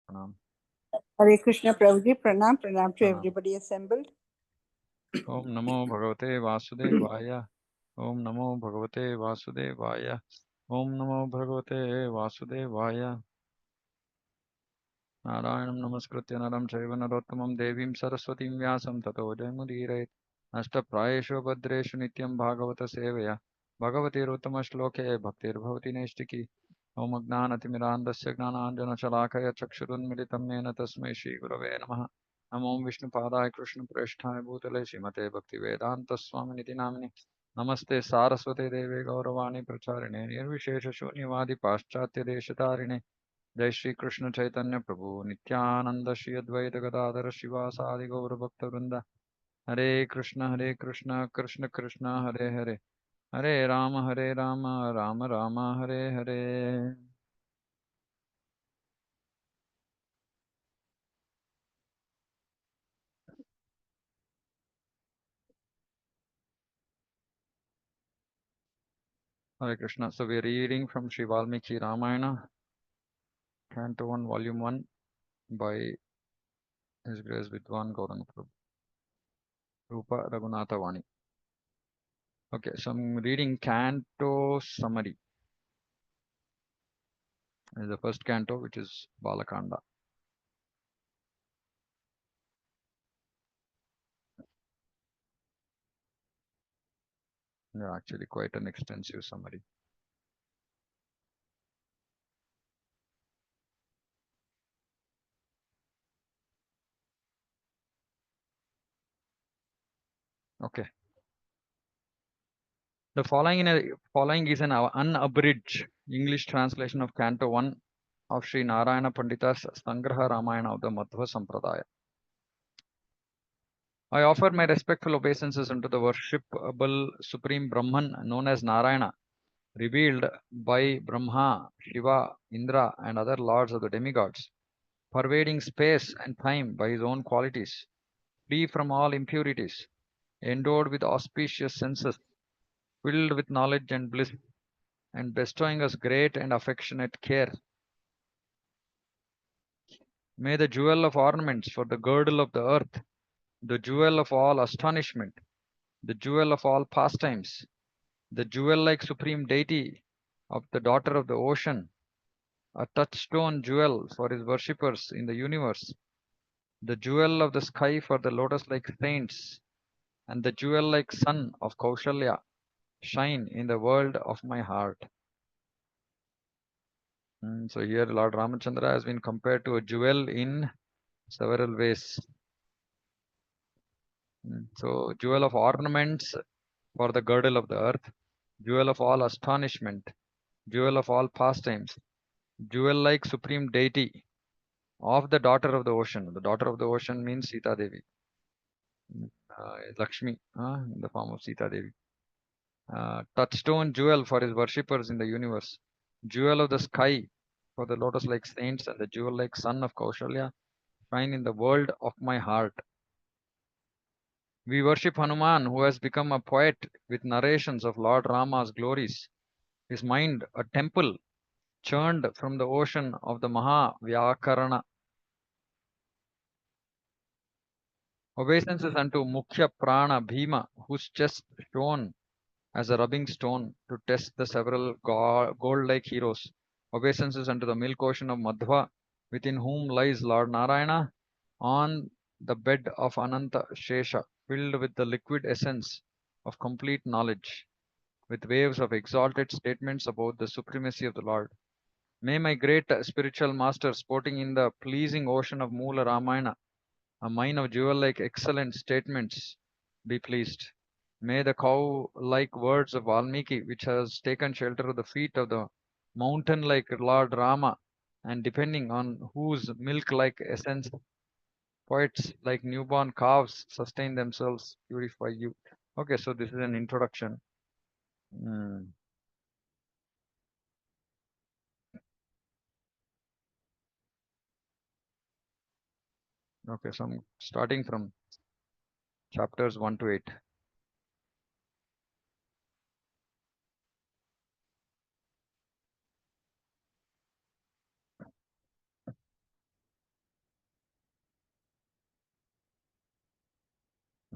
Pranam. Hare Krishna Prabhuji, pranam to Pranam. everybody assembled. Om Namo Bhagavate Vasudevaya. Om Namo Bhagavate Vasudevaya. Om Namo Bhagavate Vasudevaya. Narayanam Namaskritya Naram Chaiva Narottamam Devim Saraswatim Vyasam Tato Jayamudire. Ashtaprayeshu Bhadreshu Nityam Bhagavata Sevaya. Bhagavate Ruttama Shloke Bhaktir Bhavati Neshtiki. Om Agnanatimirandasya Gnananjana Shalakaya Chakshurunmilitam Yena Tasmai Shri Gurave Namaha. Namo Vishnu Padaya Krishna Preshthaya Bhutale Srimate Bhakti Vedanta Swami Niti Namini. Namaste Saraswate Deve Gauravani Pracharine Nirvishesha Shunyavadi Paschatya Deshatarine. जय श्री कृष्ण चैतन्य प्रभु नित्यानंद श्री अद्वैत गदाधर शिवासादि गौर भक्त वृंद हरे Krishna Krishna Krishna Hare Hare Hare Ram Ram Ram Hare Hare Hare Krishna. So we are reading from Sri Valmiki Ramayana, Canto 1, Volume 1 by His Grace Vidwan Gauranga Prabhu, Rupa Raghunatha Vani. Okay, so I'm reading Canto Summary. This is the first canto, which is Balakanda. Yeah, actually quite an extensive summary. Okay. The following is an unabridged English translation of Canto 1 of Sri Narayana Pandita's Sangraha Ramayana of the Madhva Sampradaya. I offer my respectful obeisances unto the worshipable Supreme Brahman known as Narayana, revealed by Brahma, Shiva, Indra, and other lords of the demigods, pervading space and time by his own qualities, free from all impurities, endowed with auspicious senses, filled with knowledge and bliss, and bestowing us great and affectionate care. May the jewel of ornaments for the girdle of the earth, the jewel of all astonishment, the jewel of all pastimes, the jewel-like supreme deity of the daughter of the ocean, a touchstone jewel for his worshippers in the universe, the jewel of the sky for the lotus-like saints, and the jewel-like sun of Kaushalya shine in the world of my heart. So here Lord Ramachandra has been compared to a jewel in several ways. So jewel of ornaments for the girdle of the earth, jewel of all astonishment, jewel of all pastimes, jewel-like supreme deity of the daughter of the ocean. The daughter of the ocean means Sita Devi, Lakshmi, in the form of Sita Devi. Touchstone jewel for his worshippers in the universe, jewel of the sky for the lotus-like saints, and the jewel-like sun of Kaushalya shine in the world of my heart. We worship Hanuman, who has become a poet with narrations of Lord Rama's glories, his mind a temple churned from the ocean of the Mahavyakarana. Obeisances unto Mukhya Prana Bhima, whose chest shone as a rubbing stone to test the several gold-like heroes. Obeisances unto the milk ocean of Madhva, within whom lies Lord Narayana, on the bed of Ananta Shesha, filled with the liquid essence of complete knowledge, with waves of exalted statements about the supremacy of the Lord. May my great spiritual master, sporting in the pleasing ocean of Moola Ramayana, a mine of jewel-like excellent statements, be pleased. May the cow-like words of Valmiki, which has taken shelter of the feet of the mountain-like Lord Rama, and depending on whose milk-like essence poets like newborn calves sustain themselves, purify you. Okay, so this is an introduction. Okay, so I'm starting from chapters 1 to 8.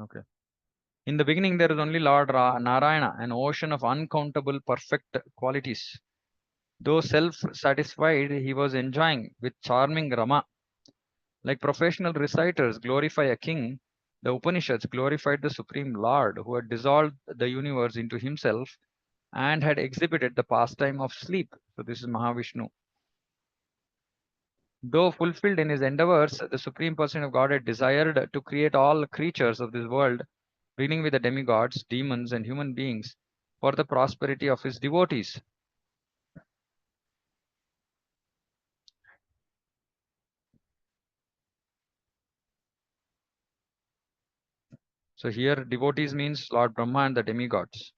Okay. In the beginning, there is only Lord Narayana, an ocean of uncountable perfect qualities. Though self-satisfied, he was enjoying with charming Rama. Like professional reciters glorify a king, the Upanishads glorified the Supreme Lord who had dissolved the universe into himself and had exhibited the pastime of sleep. So this is Mahavishnu. Though fulfilled in his endeavors, the Supreme Person of Godhead desired to create all creatures of this world, beginning with the demigods, demons, and human beings, for the prosperity of his devotees. So here, devotees means Lord Brahma and the demigods.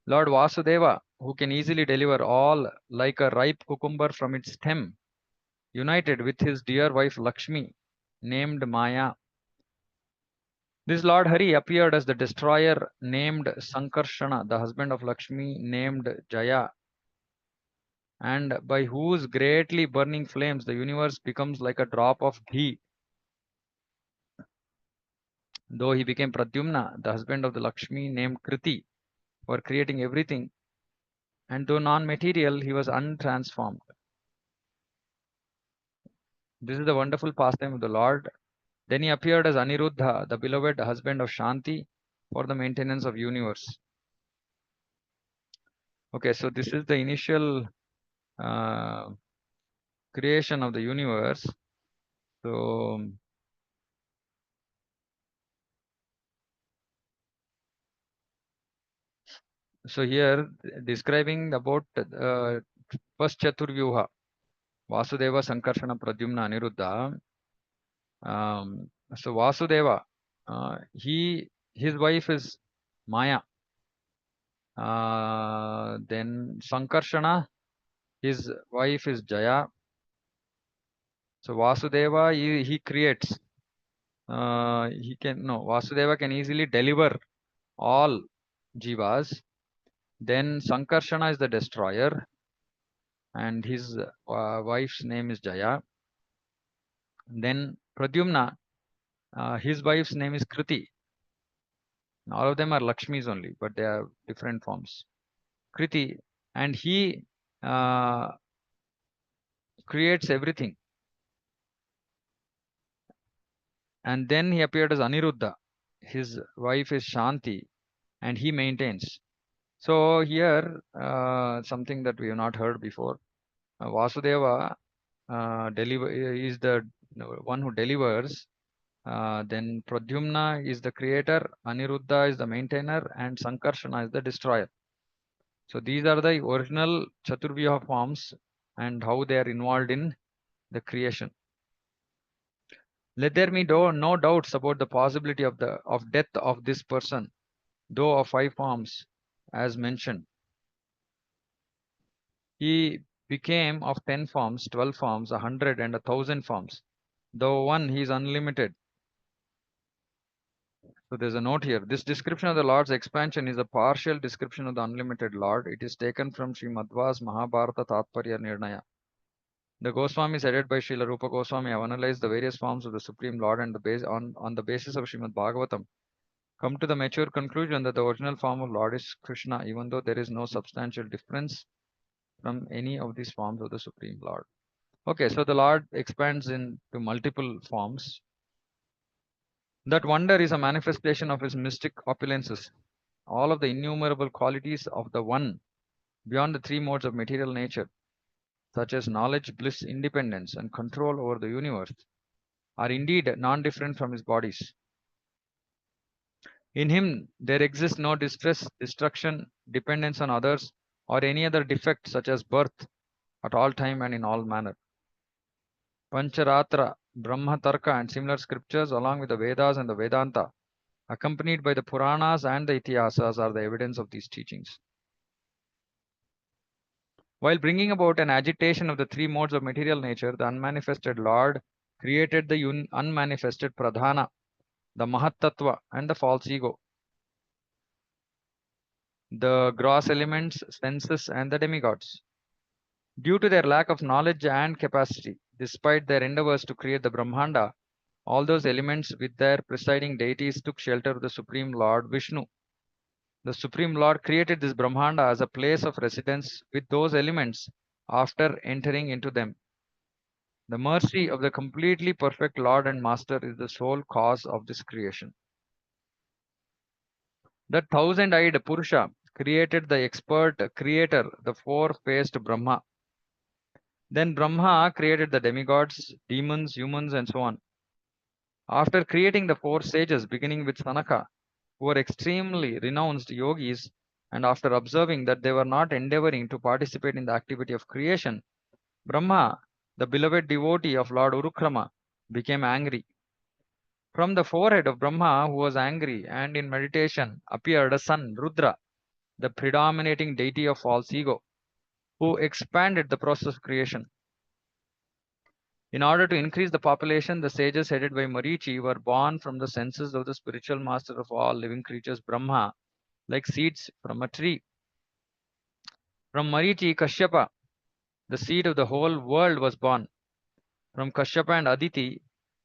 Lord Vasudeva, who can easily deliver all like a ripe cucumber from its stem, united with his dear wife Lakshmi, named Maya. This Lord Hari appeared as the destroyer named Sankarshana, the husband of Lakshmi named Jaya, and by whose greatly burning flames the universe becomes like a drop of ghee. Though he became Pradyumna, the husband of the Lakshmi named Kriti, for creating everything, and though non-material, he was untransformed. This is the wonderful pastime of the Lord. Then he appeared as Aniruddha, the beloved husband of Shanti, for the maintenance of universe. Okay, so this is the initial uh, creation of the universe. So, so here describing about first Chaturvyuha, Vasudeva, Sankarshana, Pradyumna, Aniruddha. So Vasudeva, his wife is Maya. Then Sankarshana, his wife is Jaya. So Vasudeva, he creates. Vasudeva can easily deliver all jivas. Then Sankarshana is the destroyer, and his wife's name is Jaya. Then Pradyumna, his wife's name is Kriti. All of them are Lakshmis only, but they are different forms. Kriti, and he uh, creates everything. And then he appeared as Aniruddha. His wife is Shanti, and he maintains. So here, something that we have not heard before. Vasudeva is the one who delivers. Then Pradyumna is the creator, Aniruddha is the maintainer, and Sankarshana is the destroyer. So these are the original Chaturvyuha forms and how they are involved in the creation. Let there be no doubts about the possibility of death of this person, though of 5 forms, as mentioned. He became of 10 forms, 12 forms, 100 and 1,000 forms. Though one, he is unlimited. So there's a note here. This description of the Lord's expansion is a partial description of the unlimited Lord. It is taken from Sri Madhva's Mahabharata Tatparya Nirnaya. The Goswamis headed by Srila Rupa Goswami have analyzed the various forms of the Supreme Lord and on the basis of Srimad Bhagavatam come to the mature conclusion that the original form of Lord is Krishna, even though there is no substantial difference from any of these forms of the Supreme Lord. Okay, so the Lord expands into multiple forms. That wonder is a manifestation of his mystic opulences. All of the innumerable qualities of the One beyond the 3 modes of material nature, such as knowledge, bliss, independence, and control over the universe, are indeed non-different from his bodies. In him, there exists no distress, destruction, dependence on others, or any other defect such as birth at all time and in all manner. Pancharatra, Brahma Tarka, and similar scriptures, along with the Vedas and the Vedanta, accompanied by the Puranas and the Itihasas, are the evidence of these teachings. While bringing about an agitation of the 3 modes of material nature, the unmanifested Lord created the unmanifested Pradhana, the Mahattattva, and the false ego, the gross elements, senses, and the demigods. Due to their lack of knowledge and capacity, despite their endeavors to create the Brahmanda, All those elements with their presiding deities took shelter of the Supreme Lord Vishnu. The Supreme Lord created this Brahmanda as a place of residence with those elements after entering into them. The mercy of the completely perfect Lord and Master is the sole cause of this creation. The thousand-eyed Purusha created the expert creator, the four-faced Brahma. Then Brahma created the demigods, demons, humans, and so on. After creating the four sages, beginning with Sanaka, who were extremely renounced yogis, and after observing that they were not endeavoring to participate in the activity of creation, Brahma, the beloved devotee of Lord Urukrama, became angry. From the forehead of Brahma, who was angry and in meditation, appeared a son, Rudra, the predominating deity of false ego, who expanded the process of creation. In order to increase the population, the sages headed by Marichi were born from the senses of the spiritual master of all living creatures, Brahma, like seeds from a tree. From Marichi, Kashyapa, the seed of the whole world, was born. From Kashyapa and Aditi,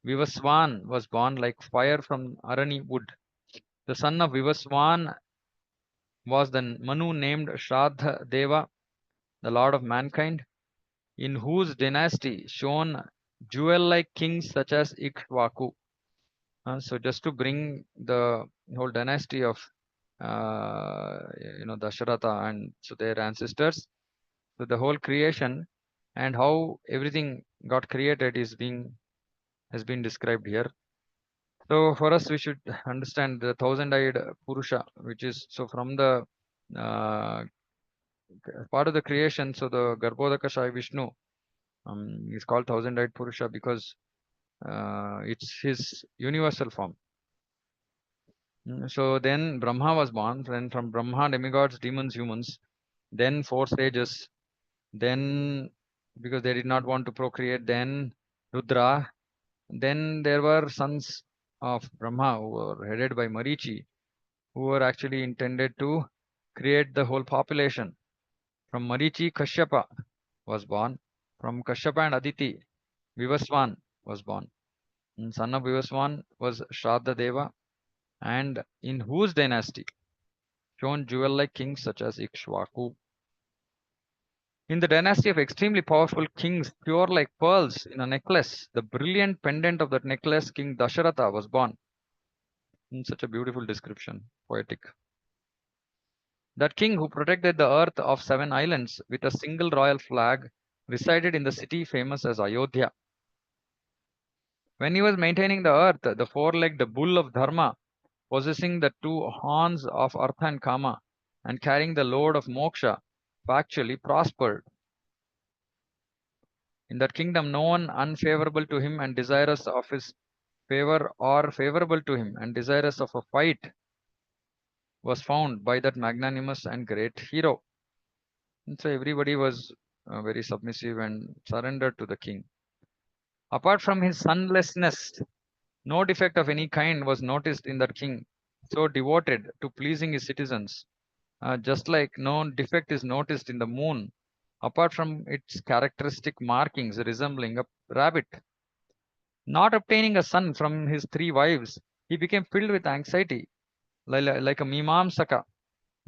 Vivaswan was born like fire from Arani wood. The son of Vivaswan was the Manu named Shraddha Deva, the lord of mankind, in whose dynasty shone jewel-like kings such as Ikshvaku. So just to bring the whole dynasty of Dasharatha and so their ancestors, so the whole creation and how everything got created has been described here. So for us, we should understand the thousand-eyed Purusha, which is so from the uh, part of the creation. So the Garbhodaka Shai Vishnu is called thousand-eyed Purusha because it's his universal form. So then Brahma was born. Then from Brahma, demigods, demons, humans. Then four sages. Then because they did not want to procreate, then Rudra. Then there were sons of Brahma who were headed by Marichi, who were actually intended to create the whole population. From Marichi, Kashyapa was born. From Kashyapa and Aditi, Vivaswan was born. And son of Vivaswan was Shraddha Deva, and in whose dynasty shone jewel-like kings such as Ikshvaku. In the dynasty of extremely powerful kings, pure like pearls in a necklace, the brilliant pendant of that necklace, King Dasharatha, was born. In such a beautiful description, poetic. That king who protected the earth of 7 islands with a single royal flag resided in the city famous as Ayodhya. When he was maintaining the earth, the four-legged bull of Dharma, possessing the two horns of Artha and Kama, and carrying the load of Moksha, factually prospered. In that kingdom, no one unfavorable to him and desirous of his favor or favorable to him and desirous of a fight was found by that magnanimous and great hero. And so everybody was very submissive and surrendered to the king. Apart from his sunlessness, no defect of any kind was noticed in that king, so devoted to pleasing his citizens. Just like no defect is noticed in the moon, apart from its characteristic markings resembling a rabbit. Not obtaining a son from his 3 wives, he became filled with anxiety, like a Mimamsaka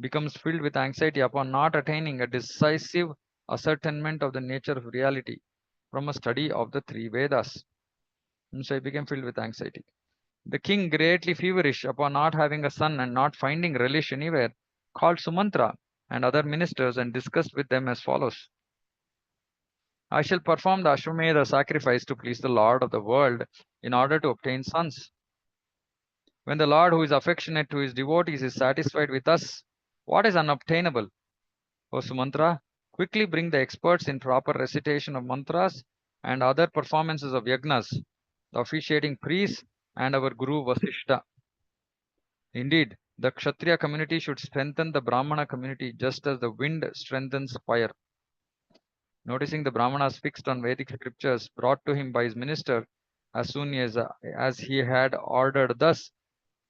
becomes filled with anxiety upon not attaining a decisive ascertainment of the nature of reality from a study of the 3 Vedas. And so he became filled with anxiety. The king, greatly feverish upon not having a son and not finding relish anywhere, called Sumantra and other ministers and discussed with them as follows. I shall perform the Ashwamedha sacrifice to please the Lord of the world in order to obtain sons. When the Lord, who is affectionate to his devotees, is satisfied with us, what is unobtainable? O Sumantra, quickly bring the experts in proper recitation of mantras and other performances of yagnas, the officiating priests, and our Guru Vasishta. Indeed, the Kshatriya community should strengthen the Brahmana community just as the wind strengthens fire. Noticing the Brahmanas fixed on Vedic scriptures brought to him by his minister, as soon as he had ordered thus,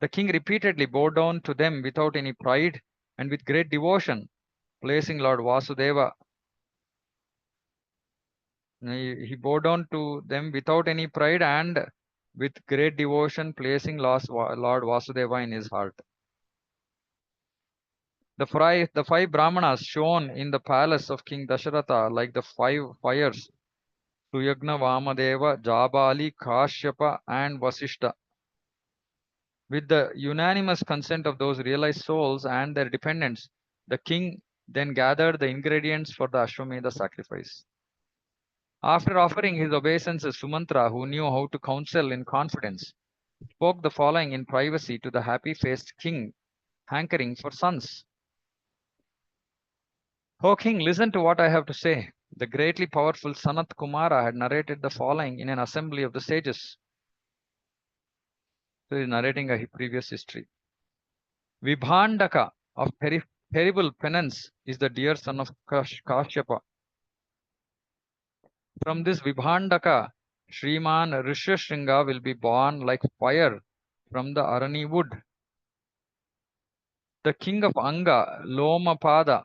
the king repeatedly bowed down to them without any pride and with great devotion, placing Lord Vasudeva. He bowed down to them without any pride and with great devotion, placing Lord Vasudeva in his heart. The five Brahmanas shown in the palace of King Dasharatha like the five fires, Suyagna, Vamadeva, Jabali, Kashyapa, and Vasishta. With the unanimous consent of those realized souls and their dependents, the king then gathered the ingredients for the Ashwamedha sacrifice. After offering his obeisances, Sumantra, who knew how to counsel in confidence, spoke the following in privacy to the happy-faced king, hankering for sons. O king, listen to what I have to say. The greatly powerful Sanat Kumara had narrated the following in an assembly of the sages. So he is narrating a previous history. Vibhandaka of terrible penance is the dear son of Kashyapa. From this Vibhandaka, Shriman Rishyashringa will be born like fire from the Arani wood. The king of Anga, Lomapada,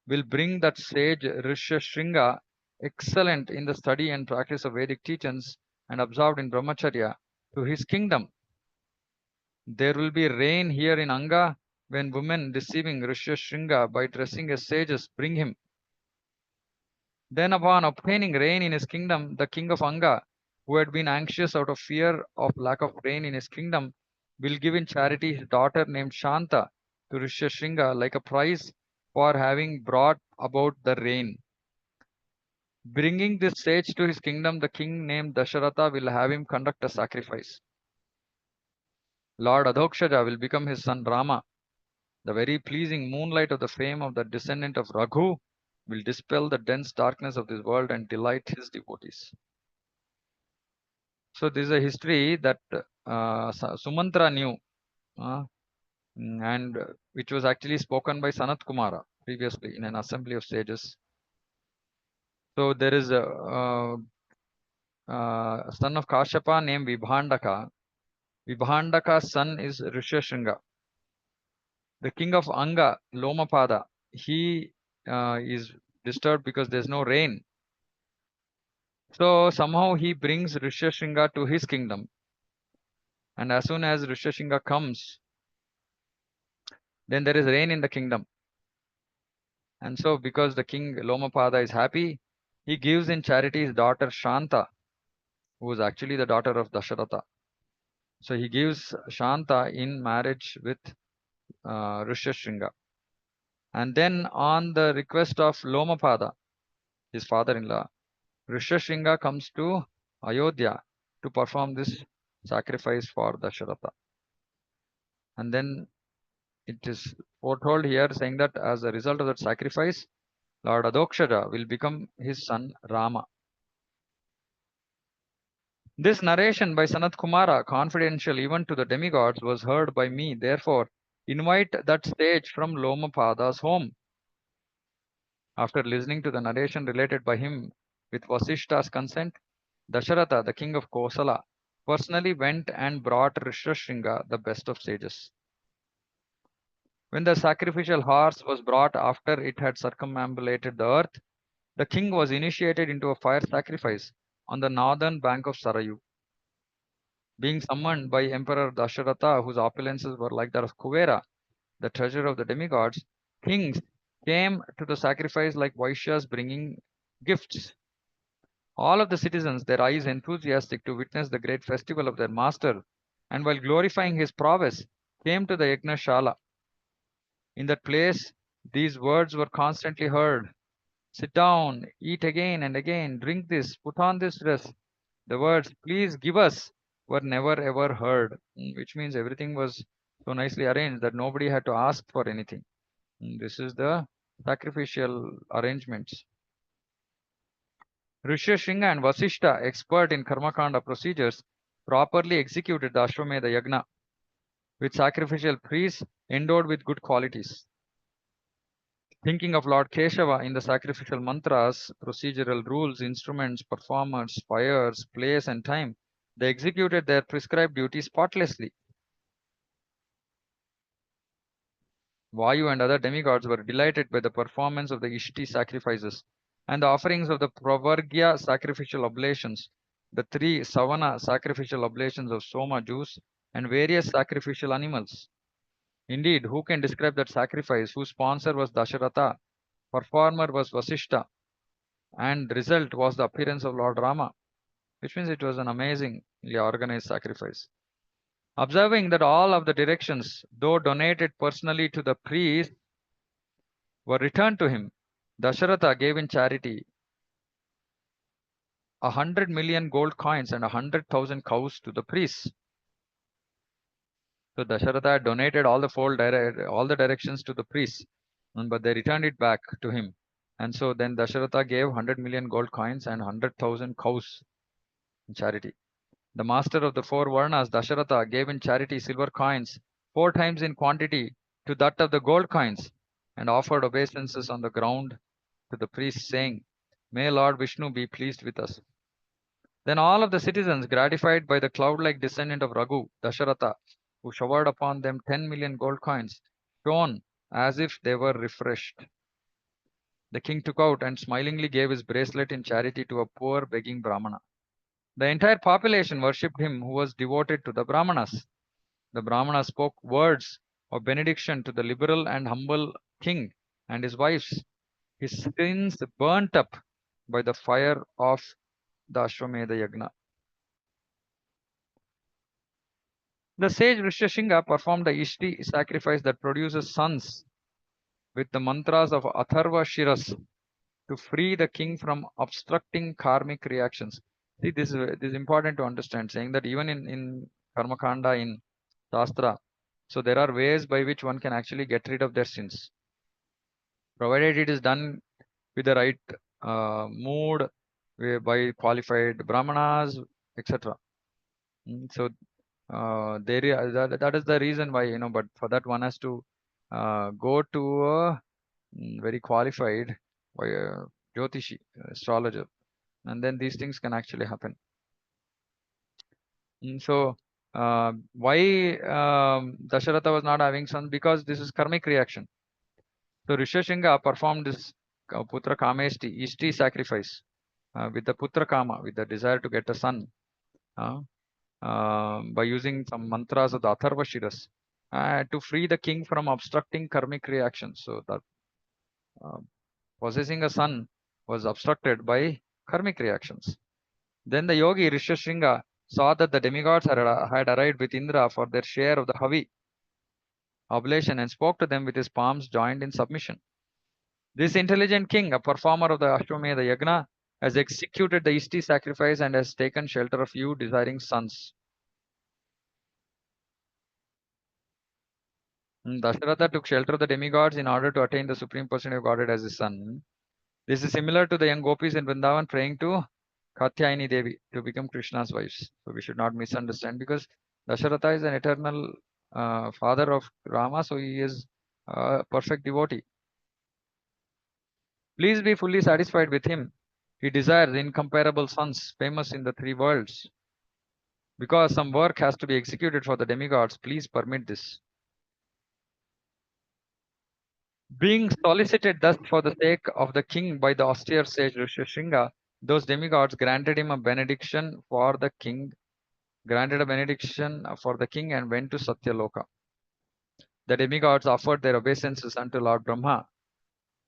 will bring that sage Rishyashringa, excellent in the study and practice of Vedic teachings and observed in Brahmacharya, to his kingdom. There will be rain here in Anga when women receiving Rishyashringa by dressing as sages bring him. Then upon obtaining rain in his kingdom, the king of Anga, who had been anxious out of fear of lack of rain in his kingdom, will give in charity his daughter named Shanta to Rishyashringa like a prize for having brought about the rain. Bringing this sage to his kingdom, the king named Dasharatha will have him conduct a sacrifice. Lord Adhokshaja will become his son Rama. The very pleasing moonlight of the fame of the descendant of Raghu will dispel the dense darkness of this world and delight his devotees. So this is a history that Sumantra knew, and which was actually spoken by Sanat Kumara previously in an assembly of sages. So there is a son of Kashyapa named Vibhandaka. Vibhandaka's son is Rishyashringa. The king of Anga, Lomapada, he is disturbed because there's no rain. So somehow he brings Rishyashringa to his kingdom. And as soon as Rishyashringa comes, then there is rain in the kingdom. And so because the king Lomapada is happy, he gives in charity his daughter Shanta, who is actually the daughter of Dasharatha. So he gives Shanta in marriage with Rishyashringa. And then on the request of Lomapada, his father-in-law, Rishyashringa comes to Ayodhya to perform this sacrifice for Dasharatha. And then it is foretold here saying that as a result of that sacrifice, Lord Adhokshaja will become his son Rama. This narration by Sanat Kumara, confidential even to the demigods, was heard by me. Therefore, invite that sage from Lomapada's home. After listening to the narration related by him with Vasishta's consent, Dasharatha, the king of Kosala, personally went and brought Rishyashringa, the best of sages. When the sacrificial horse was brought after it had circumambulated the earth, the king was initiated into a fire sacrifice on the northern bank of Sarayu. Being summoned by Emperor Dasharatha, whose opulences were like that of Kuvera, the treasure of the demigods, kings came to the sacrifice like Vaishyas bringing gifts. All of the citizens, their eyes enthusiastic to witness the great festival of their master, and while glorifying his prowess, came to the Yagnashala. In that place, these words were constantly heard. Sit down, eat again and again, drink this, put on this dress. The words, please give us, were never ever heard, which means everything was so nicely arranged that nobody had to ask for anything. This is the sacrificial arrangements. Rishyashringa and Vasishta, expert in Karmakanda procedures, properly executed the Ashwamedha Yagna with sacrificial priests endowed with good qualities. Thinking of Lord Keshava in the sacrificial mantras, procedural rules, instruments, performers, fires, place, and time, they executed their prescribed duties spotlessly. Vayu and other demigods were delighted by the performance of the Ishti sacrifices and the offerings of the Pravargya sacrificial oblations. the 3 savana sacrificial oblations of soma juice and various sacrificial animals. Indeed, who can describe that sacrifice whose sponsor was Dasharatha, performer was Vasishta, and the result was the appearance of Lord Rama, which means it was an amazingly organized sacrifice. Observing that all of the directions, though donated personally to the priest, were returned to him, Dasharatha gave in charity 100 million gold coins and 100,000 cows to the priests. So Dasharatha donated all the directions to the priests, but they returned it back to him. And so then Dasharatha gave 100 million gold coins and 100,000 cows in charity. The master of the 4 Varnas, Dasharatha, gave in charity silver coins 4 times in quantity to that of the gold coins, and offered obeisances on the ground to the priests, saying, "May Lord Vishnu be pleased with us." Then all of the citizens, gratified by the cloud-like descendant of Raghu, Dasharatha, who showered upon them 10 million gold coins, shone as if they were refreshed. The king took out and smilingly gave his bracelet in charity to a poor begging Brahmana. The entire population worshipped him who was devoted to the Brahmanas. The Brahmana spoke words of benediction to the liberal and humble king and his wives. His sins burnt up by the fire of the Ashwamedha Yagna. The sage Rishyashinga performed the Ishti sacrifice that produces sons with the mantras of Atharva Shiras to free the king from obstructing karmic reactions. See, this is important to understand, saying that even in Karma Kanda, in Shastra, so there are ways by which one can actually get rid of their sins, provided it is done with the right mood, by qualified brahmanas, etc. So that is the reason why, but for that one has to go to a very qualified by a Jyotishi, astrologer, and then these things can actually happen. So why Dasharatha was not having sons? Because this is karmic reaction. So Rishyashinga performed this Putra Kameshti, Ishti sacrifice with the Putra Kama, with the desire to get a son, by using some mantras of the Atharva Shiras to free the king from obstructing karmic reactions. So that possessing a son was obstructed by karmic reactions. Then the yogi Rishyashinga saw that the demigods had arrived with Indra for their share of the Havi oblation and spoke to them with his palms joined in submission. This intelligent king, a performer of the Ashwamedha Yagna, has executed the Ishti sacrifice and has taken shelter of you desiring sons. Dasharatha took shelter of the demigods in order to attain the supreme personality of Godhead as his son. This is similar to the young gopis in Vrindavan praying to Katyayani Devi to become Krishna's wives. So we should not misunderstand, because Dasharatha is an eternal father of Rama, so he is a perfect devotee. Please be fully satisfied with him. He desires incomparable sons, famous in the 3 worlds. Because some work has to be executed for the demigods, please permit this. Being solicited thus for the sake of the king by the austere sage Rishyashinga, those demigods granted him a benediction for the king, and went to Satyaloka. The demigods offered their obeisances unto Lord Brahma,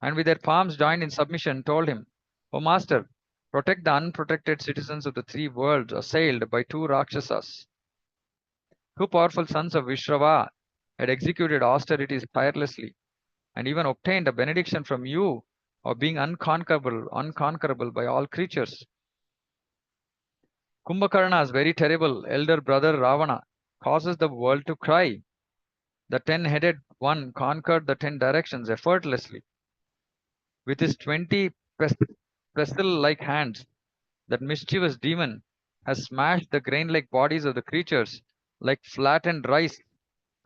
and with their palms joined in submission told him, "O Master, protect the unprotected citizens of the 3 worlds assailed by 2 Rakshasas." 2 powerful sons of Vishrava had executed austerities tirelessly, and even obtained a benediction from you of being unconquerable by all creatures. Kumbhakarna's very terrible elder brother Ravana causes the world to cry. The 10-headed one conquered the 10 directions effortlessly. With his 20 pestle-like hands, that mischievous demon has smashed the grain-like bodies of the creatures like flattened rice,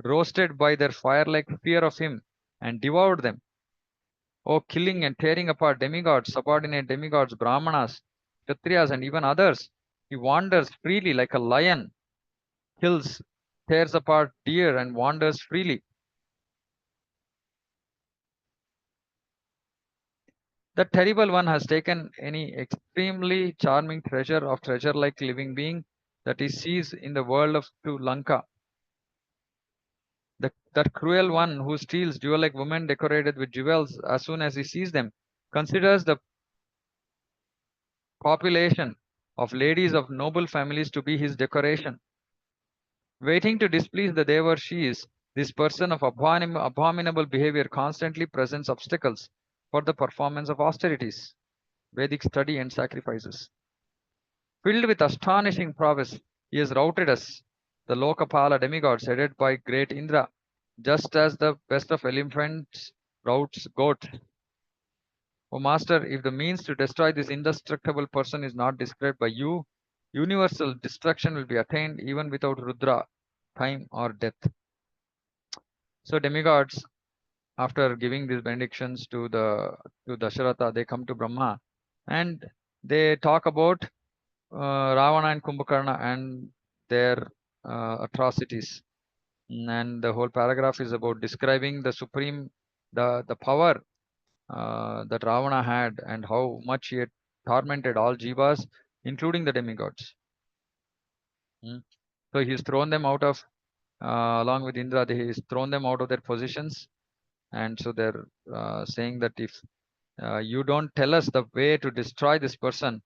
roasted by their fire-like fear of him, and devoured them. Oh, killing and tearing apart demigods, subordinate demigods, brahmanas, kshatriyas, and even others, he wanders freely like a lion, kills, tears apart deer, and wanders freely. The terrible one has taken any extremely charming treasure of treasure-like living being that he sees in the world of to Lanka. That cruel one who steals jewel-like women decorated with jewels as soon as he sees them considers the population of ladies of noble families to be his decoration. Waiting to displease the Devarshis, this person of abominable behavior constantly presents obstacles for the performance of austerities, Vedic study, and sacrifices. Filled with astonishing prowess, he has routed us, the Lokapala demigods headed by great Indra, just as the best of elephants routs goats. O Master, if the means to destroy this indestructible person is not described by you, universal destruction will be attained even without Rudra, time, or death. So demigods, after giving these benedictions to Dasharatha, they come to Brahma and they talk about Ravana and Kumbhakarna and their atrocities. And the whole paragraph is about describing the supreme, the power that Ravana had and how much he had tormented all jivas, including the demigods. So he's thrown them out of, along with Indra, he's thrown them out of their positions. And so they're saying that if you don't tell us the way to destroy this person,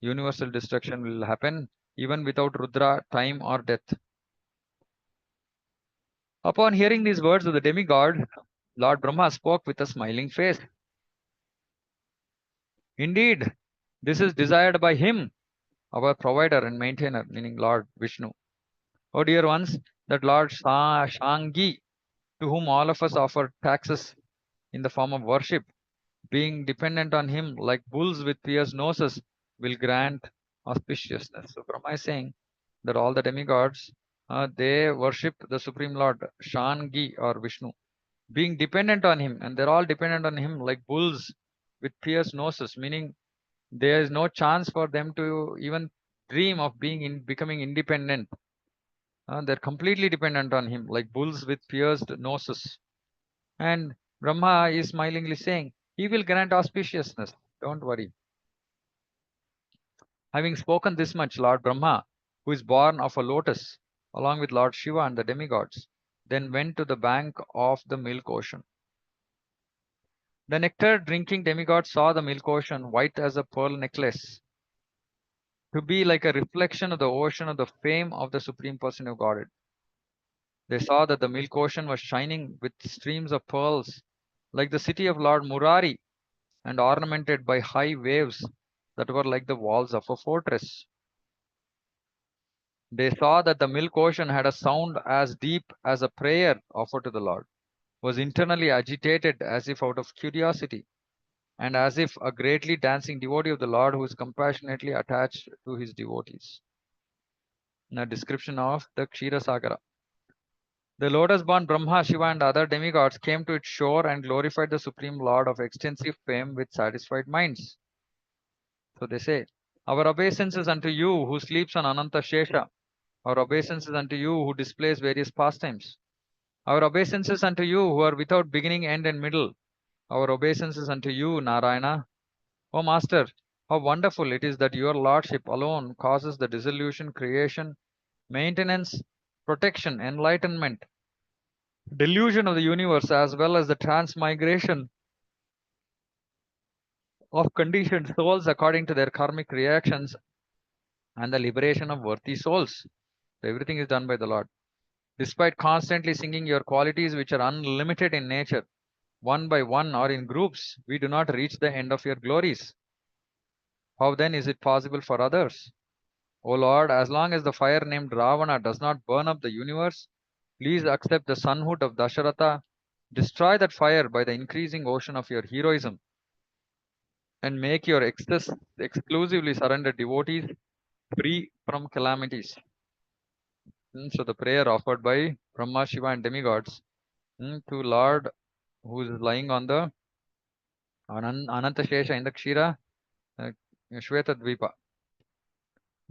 universal destruction will happen even without Rudra, time, or death. Upon hearing these words of the demigod, Lord Brahma spoke with a smiling face. Indeed, this is desired by him, our provider and maintainer, meaning Lord Vishnu. O dear ones, that Lord Shangi, to whom all of us offer taxes in the form of worship, being dependent on him like bulls with pierced noses, will grant auspiciousness. So Brahma is saying that all the demigods, they worship the Supreme Lord Shangi or Vishnu, being dependent on him, and they're all dependent on him like bulls with pierced noses, meaning there is no chance for them to even dream of becoming independent. They're completely dependent on him, like bulls with pierced noses. And Brahma is smilingly saying, he will grant auspiciousness. Don't worry. Having spoken this much, Lord Brahma, who is born of a lotus, along with Lord Shiva and the demigods, then went to the bank of the milk ocean. The nectar drinking demigod saw the milk ocean white as a pearl necklace, to be like a reflection of the ocean of the fame of the Supreme Person of Godhead. They saw that the milk ocean was shining with streams of pearls, like the city of Lord Murari, and ornamented by high waves that were like the walls of a fortress. They saw that the milk ocean had a sound as deep as a prayer offered to the Lord, was internally agitated as if out of curiosity, and as if a greatly dancing devotee of the Lord who is compassionately attached to his devotees. In a description of the Kshira Sagara. The lotus-born Brahma, Shiva, and other demigods came to its shore and glorified the Supreme Lord of extensive fame with satisfied minds. So they say, our obeisances unto you who sleeps on Ananta Shesha, our obeisances unto you who displays various pastimes, our obeisances unto you who are without beginning, end, and middle, our obeisances unto you, Narayana. O Master, how wonderful it is that your Lordship alone causes the dissolution, creation, maintenance, protection, enlightenment, delusion of the universe, as well as the transmigration of conditioned souls according to their karmic reactions and the liberation of worthy souls. So everything is done by the Lord. Despite constantly singing your qualities, which are unlimited in nature, one by one or in groups, we do not reach the end of your glories. How then is it possible for others? O Lord, as long as the fire named Ravana does not burn up the universe, please accept the sonhood of Dasharatha, destroy that fire by the increasing ocean of your heroism, and make your exclusively surrendered devotees free from calamities. So the prayer offered by Brahma, Shiva, and demigods to Lord who is lying on the Ananta Shesha in the Kshira uh, Shweta Dvipa.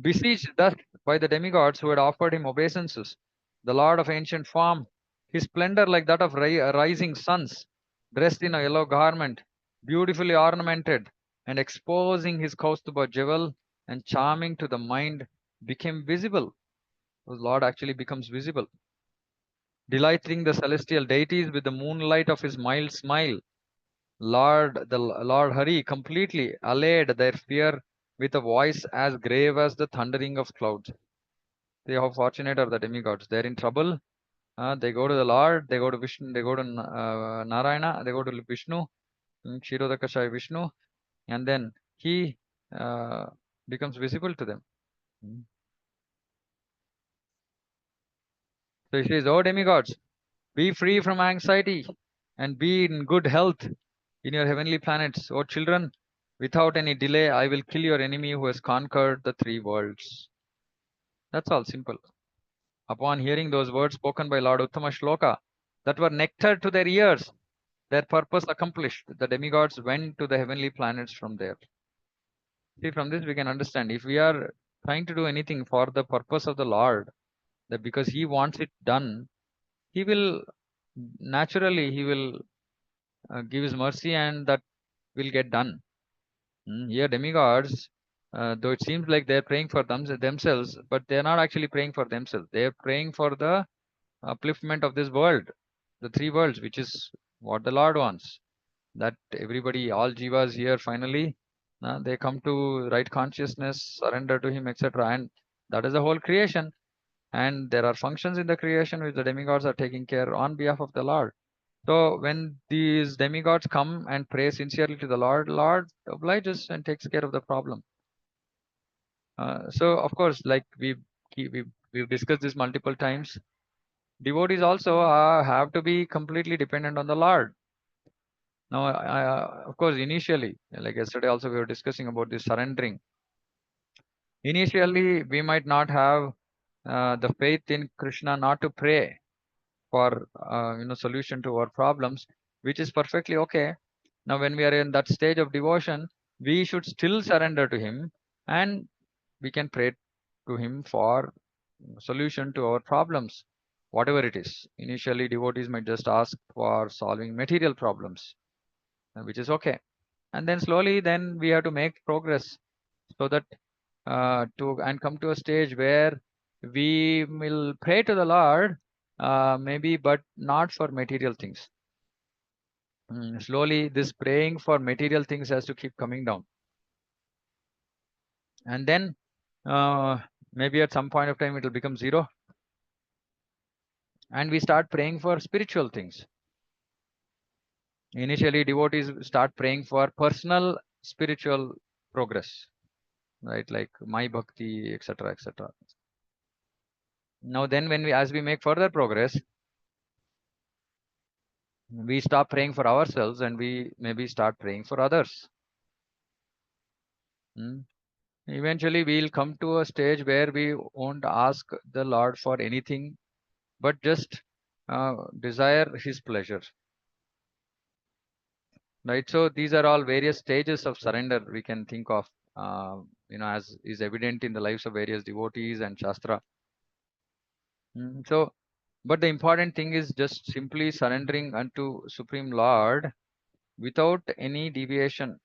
Besieged thus by the demigods who had offered him obeisances, the Lord of ancient form, his splendor like that of rising suns, dressed in a yellow garment, beautifully ornamented and exposing his Kaustuba jewel and charming to the mind, became visible. The Lord actually becomes visible, delighting the celestial deities with the moonlight of his mild smile. Lord Hari completely allayed their fear with a voice as grave as the thundering of clouds. See how fortunate are the demigods. They're in trouble. They go to the Lord, they go to Vishnu, they go to Narayana, they go to Vishnu, Kshirodakashaya Vishnu, and then he uh, becomes visible to them. Mm. So he says, "O demigods, be free from anxiety and be in good health in your heavenly planets. O children, without any delay, I will kill your enemy who has conquered the three worlds." That's all simple. Upon hearing those words spoken by Lord Uttama Shloka that were nectar to their ears, their purpose accomplished, the demigods went to the heavenly planets from there. See, from this we can understand if we are trying to do anything for the purpose of the Lord, that because He wants it done, He will naturally He will give His mercy and that will get done. Here, demigods, though it seems like they're praying for themselves, but they're not actually praying for themselves. They're praying for the upliftment of this world, the three worlds, which is what the Lord wants. That everybody, all jivas here, finally, they come to right consciousness, surrender to Him, etc. And that is the whole creation. And there are functions in the creation which the demigods are taking care on behalf of the Lord. So when these demigods come and pray sincerely to the Lord, Lord obliges and takes care of the problem. So of course, like we've discussed this multiple times, devotees also have to be completely dependent on the Lord. Now, of course, initially, like yesterday also we were discussing about this surrendering. Initially, we might not have the faith in Krishna not to pray for solution to our problems, which is perfectly okay. Now, when we are in that stage of devotion, we should still surrender to Him, and we can pray to Him for solution to our problems, whatever it is. Initially, devotees might just ask for solving material problems, which is okay, and then slowly, then we have to make progress so that to and come to a stage where we will pray to the Lord, maybe, but not for material things. Slowly, this praying for material things has to keep coming down, and then maybe at some point of time it will become zero, and we start praying for spiritual things. Initially, devotees start praying for personal spiritual progress, right? Like my bhakti, etc., etc. Now, then, as we make further progress, we stop praying for ourselves and we maybe start praying for others. Eventually, we'll come to a stage where we won't ask the Lord for anything, but just desire His pleasure. Right. So these are all various stages of surrender we can think of, as is evident in the lives of various devotees and Shastra. So, but the important thing is just simply surrendering unto Supreme Lord without any deviation.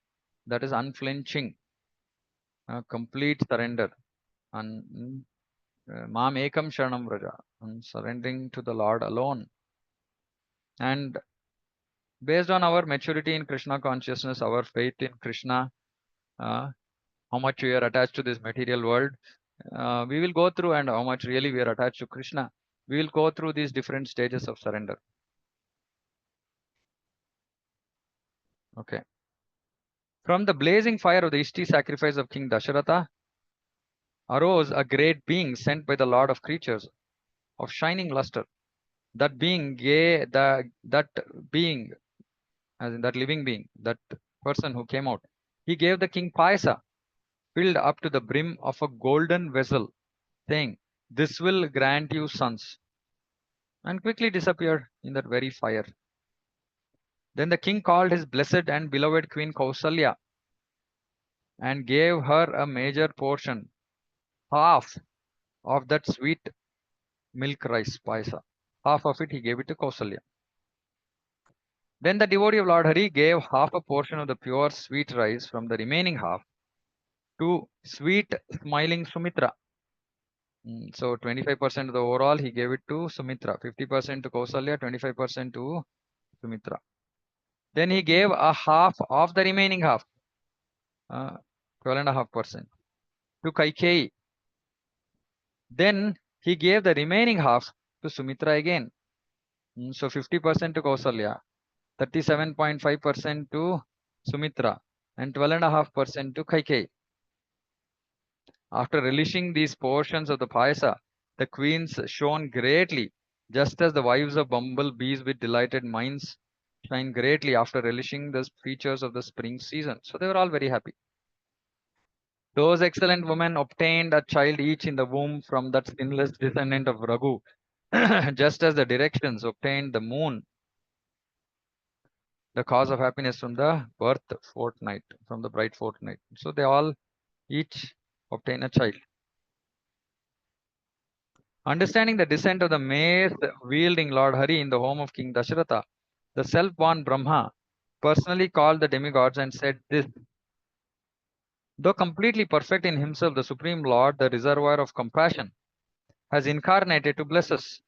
That is unflinching, complete surrender. And Mam Ekam Sharanam Vraja, surrendering to the Lord alone. And based on our maturity in Krishna consciousness, our faith in Krishna, how much we are attached to this material world, we will go through, and how much really we are attached to Krishna, we will go through these different stages of surrender. Okay. From the blazing fire of the Ishti sacrifice of King Dasharatha arose a great being sent by the Lord of creatures of shining luster. That being that being, as in that living being, that person who came out, he gave the king Payasa, filled up to the brim of a golden vessel, saying, "This will grant you sons," and quickly disappeared in that very fire. Then the king called his blessed and beloved queen Kausalya and gave her a major portion, half of that sweet milk rice Payasa. Half of it he gave it to Kausalya. Then the devotee of Lord Hari gave half a portion of the pure sweet rice from the remaining half to sweet smiling Sumitra. So 25% of the overall he gave it to Sumitra, 50% to Kausalya, 25% to Sumitra. Then he gave a half of the remaining half, 12.5% to Kaikeyi. Then he gave the remaining half to Sumitra again. So 50% to Kausalya, 37.5% to Sumitra, and 12.5% to Kaikeyi. After relishing these portions of the payasa, the queens shone greatly, just as the wives of bumblebees with delighted minds shine greatly after relishing the features of the spring season. So they were all very happy. Those excellent women obtained a child each in the womb from that sinless descendant of Raghu, just as the directions obtained the moon, the cause of happiness from the birth fortnight, from the bright fortnight. So they all each obtain a child. Understanding the descent of the mace wielding Lord Hari in the home of King Dasharatha, the self-born Brahma personally called the demigods and said this: though completely perfect in himself, the Supreme Lord, the reservoir of compassion, has incarnated to bless us.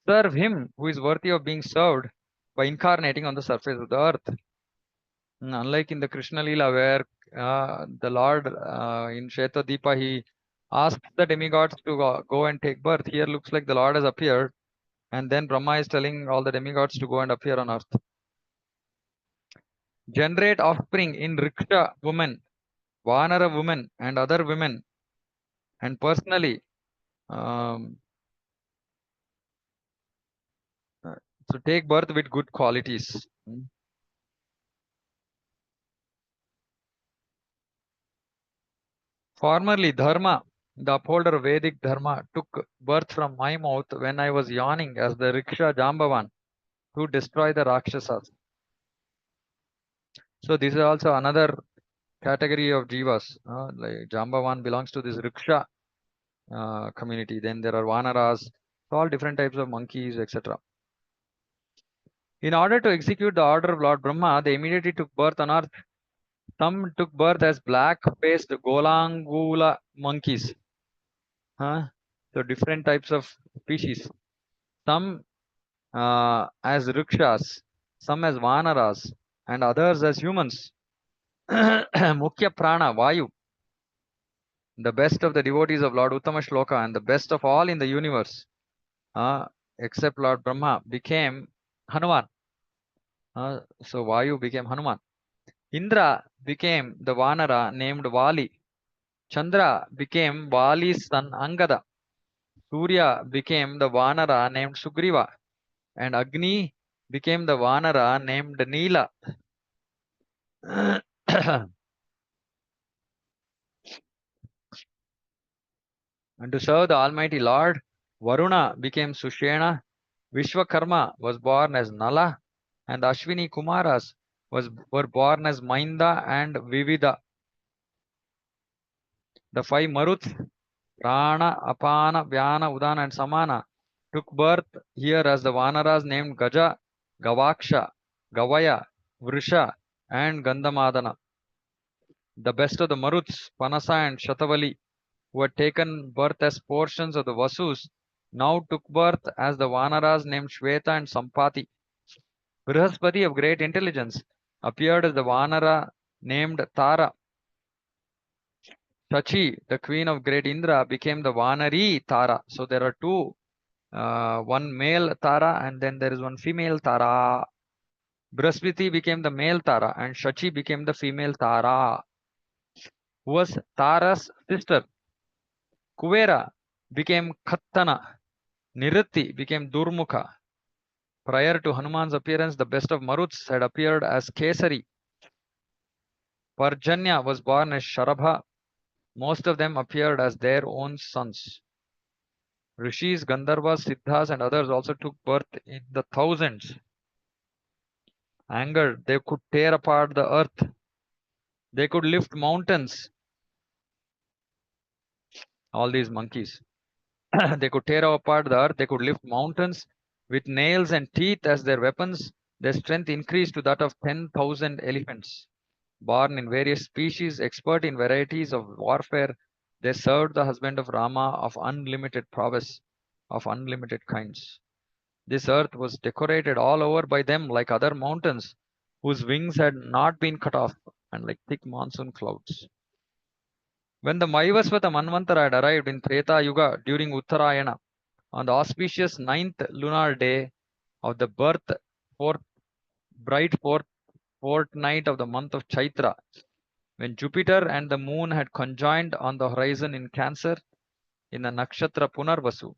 Serve him who is worthy of being served by incarnating on the surface of the earth. Unlike in the Krishna Lila, where the Lord in Shetadipa, he asked the demigods to go and take birth. Here looks like the Lord has appeared, and then Brahma is telling all the demigods to go and appear on earth. Generate offspring in Riksha women, Vanara women, and other women, and personally, um, so take birth with good qualities. Formerly, Dharma, the upholder of Vedic Dharma, took birth from my mouth when I was yawning as the Riksha Jambavan to destroy the Rakshasas. So this is also another category of jivas. Like Jambavan belongs to this Riksha community. Then there are Vanaras, all different types of monkeys, etc. In order to execute the order of Lord Brahma, they immediately took birth on earth. Some took birth as black-faced Golangula monkeys. So different types of species. Some as rikshas, some as vanaras, and others as humans. Mukhya prana, Vayu, the best of the devotees of Lord Uttama Shloka and the best of all in the universe, except Lord Brahma, became Hanuman. So Vayu became Hanuman. Indra became the Vanara named Vali. Chandra became Vali's son Angada. Surya became the Vanara named Sugriva. And Agni became the Vanara named Neela. And to serve the Almighty Lord, Varuna became Sushena, Vishwakarma was born as Nala, and Ashwini Kumaras were born as Mainda and Vivida. The five Maruts, Prana, Apana, Vyana, Udana, and Samana took birth here as the Vanaras named Gaja, Gavaksha, Gavaya, Vrisha, and Gandhamadana. The best of the Maruts, Panasa and Shatavali, who had taken birth as portions of the Vasus, now took birth as the Vanaras named Shweta and Sampati. Brihaspati, of great intelligence, appeared as the Vanara named Tara. Shachi, the queen of great Indra, became the Vanari Tara. So there are two, one male Tara and then there is one female Tara. Brihaspati became the male Tara and Shachi became the female Tara, who was Tara's sister. Kuvera became Khattana. Niriti became Durmukha. Prior to Hanuman's appearance, the best of Maruts had appeared as Kesari. Parjanya was born as Sharabha. Most of them appeared as their own sons. Rishis, Gandharvas, Siddhas, and others also took birth in the thousands. Angered, they could tear apart the earth. They could lift mountains. All these monkeys. They could tear apart the earth. They could lift mountains with nails and teeth as their weapons. Their strength increased to that of 10,000 elephants. Born in various species, expert in varieties of warfare, they served the husband of Rama of unlimited prowess, of unlimited kinds. This earth was decorated all over by them like other mountains whose wings had not been cut off, and like thick monsoon clouds. When the Maivasvata Manvantara had arrived in Treta Yuga during Uttarayana, on the auspicious ninth lunar day of the fourth, bright fortnight of the month of Chaitra, when Jupiter and the moon had conjoined on the horizon in Cancer, in the nakshatra Punarvasu,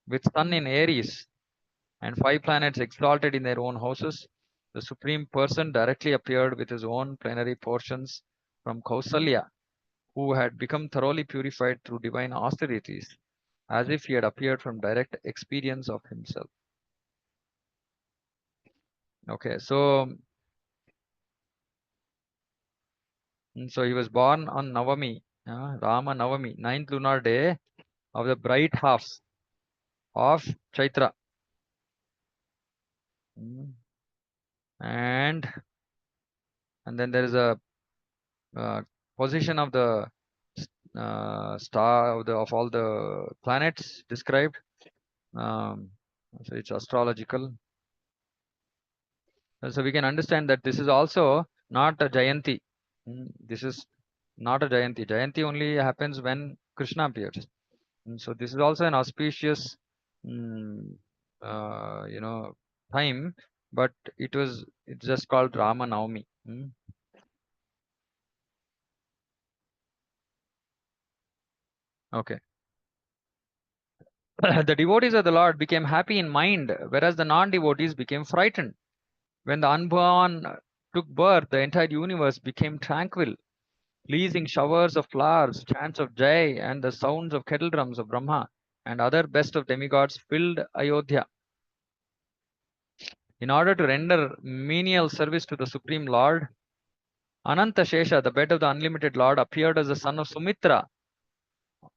with Sun in Aries, and 5 planets exalted in their own houses, the Supreme Person directly appeared with his own plenary portions from Kausalya, who had become thoroughly purified through divine austerities, as if he had appeared from direct experience of himself. Okay, so he was born on Navami, Rama Navami, ninth lunar day of the bright half of Chaitra. And then there is a position of the star of all the planets described. So it's astrological. So we can understand that this is also not a Jayanti. This is not a Jayanti. Jayanti only happens when Krishna appears. So this is also an auspicious, time, but it's just called Rama Navami. Okay. The devotees of the Lord became happy in mind, whereas the non-devotees became frightened. When the unborn took birth, the entire universe became tranquil. Pleasing showers of flowers, chants of Jai, and the sounds of kettle drums of Brahma and other best of demigods filled Ayodhya. In order to render menial service to the Supreme Lord, Ananta Shesha, the bed of the unlimited Lord, appeared as the son of Sumitra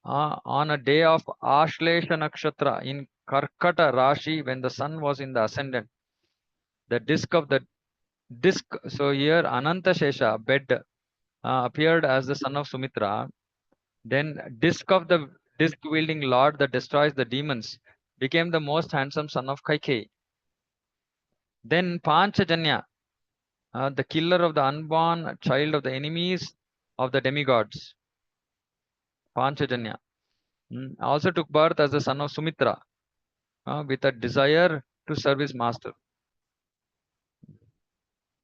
on a day of Ashlesha Nakshatra in Karkata Rashi when the sun was in the ascendant. The disk, so here Ananta Shesha, bed, appeared as the son of Sumitra. Then disk of the disk wielding lord that destroys the demons became the most handsome son of Kaikeyi. Then Panchajanya, the killer of the unborn child of the enemies of the demigods, Panchajanya, also took birth as the son of Sumitra with a desire to serve his master.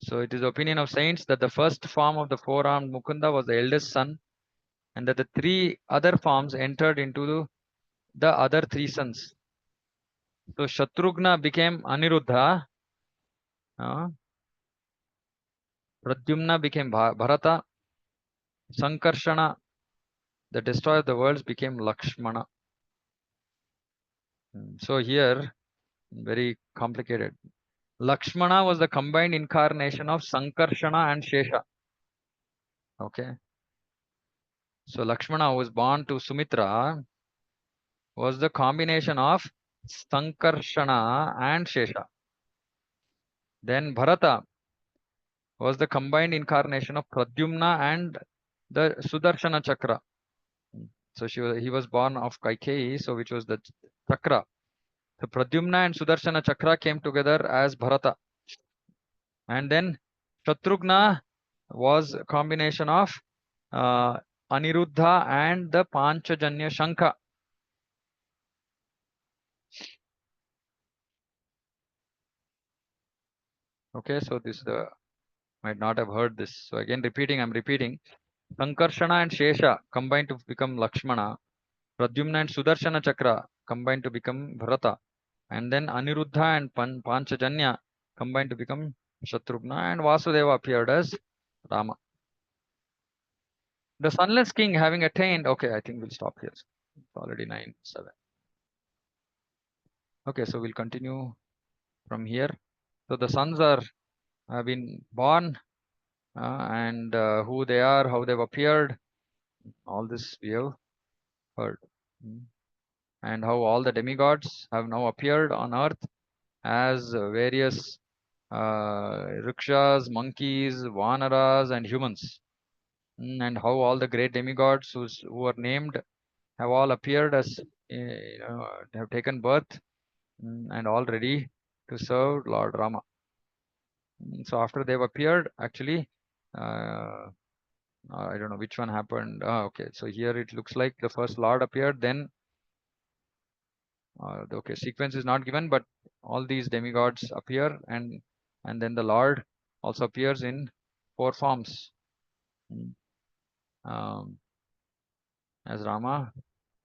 So it is the opinion of saints that the first form of the four-armed Mukunda was the eldest son, and that the 3 other forms entered into the other 3 sons. So Shatrughna became Aniruddha, Pradyumna became Bharata, Sankarshana, the destroyer of the worlds, became Lakshmana. So here, very complicated. Lakshmana was the combined incarnation of Sankarshana and Shesha. Okay. So Lakshmana, who was born to Sumitra, was the combination of Sankarshana and Shesha. Then Bharata was the combined incarnation of Pradyumna and the Sudarshana Chakra. So he was born of Kaikeyi, so which was the Chakra. So Pradyumna and Sudarshana Chakra came together as Bharata. And then Shatrughna was a combination of Aniruddha and the Panchajanya Shankha. Okay, so this might not have heard this. So again I'm repeating. Sankarshana and Shesha combined to become Lakshmana. Pradyumna and Sudarshana Chakra combined to become Bharata. And then Aniruddha and Panchajanya combined to become Shatrughna, and Vasudeva appeared as Rama. The sunless king having attained, okay, I think we'll stop here. It's already 9:07. Okay, so we'll continue from here. So the sons have been born, and who they are, how they've appeared, all this we have heard. And how all the demigods have now appeared on earth as various rikshas, monkeys, vanaras, and humans. And how all the great demigods who were named have all appeared as have taken birth and all ready to serve Lord Rama. So after they've appeared, actually, I don't know which one happened. Okay, so here it looks like the first Lord appeared, then okay, sequence is not given, but all these demigods appear, and then the Lord also appears in 4 forms as Rama,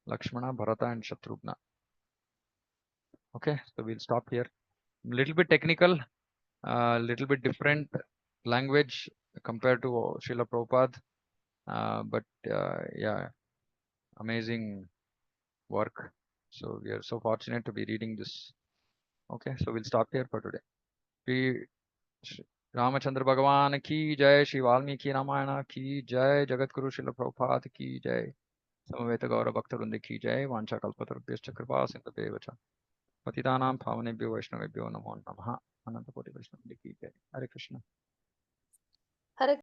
Lakshmana, Bharata, and Shatrughna. Okay, so we'll stop here. Little bit technical, little bit different language compared to Srila Prabhupada, but yeah, amazing work. So we are so fortunate to be reading this. Okay, so we'll stop here for today. Shri Ramachandra Bhagavan ki jai, Shri Valmiki Ramayana ki jai, Jagat Guru Srila Prabhupada ki jai, Samaveta Gaura Bhakta Vrinda ki jai, Vancha Kalpatarubhyascha Kripa Sindhubevacha, Patitanam Pavanebhyo Vaishnavebhyo Namo Namaha, Ananta Koti Vaishnavindi ki jai. Hare Krishna. Hare